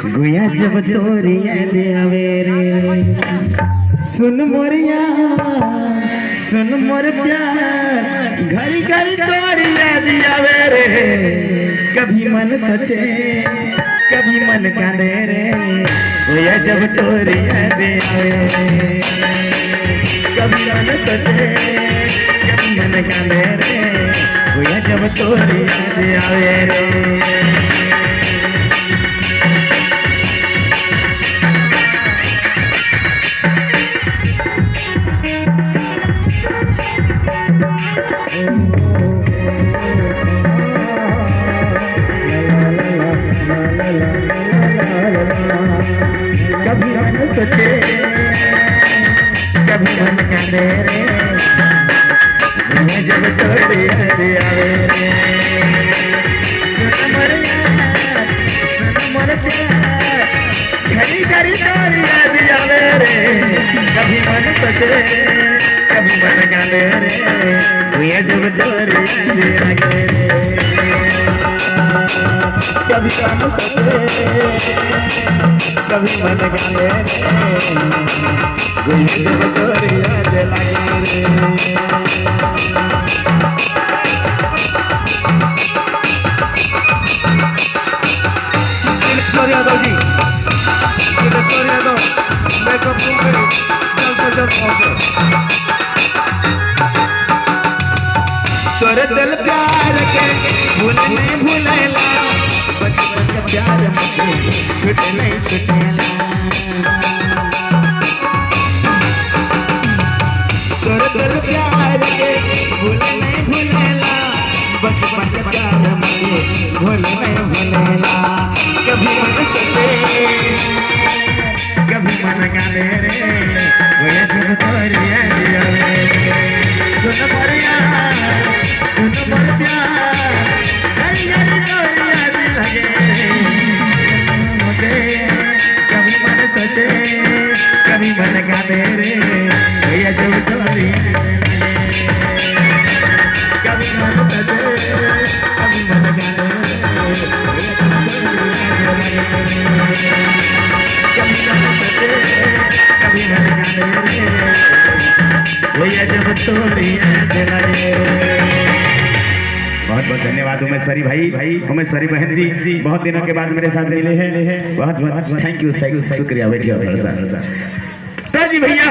गुया जब तोरिया दे आवे रे सुन मोरिया सुन मोर प्यार घड़ी घड़ी तोरिया दे आवे रे कभी मन सोचे कभी मन कांदे रे गुया जब तोरिया दे आवे कभी मन सोचे कभी मन कांदे रे गुया जब तोरिया दे आवे रे कभी मन सोचे कभी मन कांदे रे जब तोरे याद आवे रे सुन मोर प्यार घड़ी घड़ी तोरे याद आवे रे कभी मन सोचे कभी मन कांदे रे जब तोरे याद आवे रे कभी मन सोचे कभी मन कांदे रे जब तोरे याद लागे रे तोरे दिल प्यार के भूल नहीं भूलेला बचपन का प्यार मुझे छूटे नहीं छूटेला तोरे दिल प्यार के भूल नहीं भूलेला बचपन का प्यार मुझे भूल नहीं भूलेला कभी मन सोचे कभी मन कांदे रे गोया जब तोरे याद आवे सुन मोरिया सुन मोर प्यार घड़ी घड़ी तोरे याद लगे मुझे कभी मन सोचे कभी मन कांदे रे गोया जब तोरे कभी मन सोचे कभी मन कांदे रे बहुत बहुत धन्यवाद उमेश्वरी भाई उमेश्वरी बहन जी बहुत दिनों के बाद मेरे साथ मिले हैं बहुत बहुत थैंक यू शुक्रिया बैठिए जी भैया।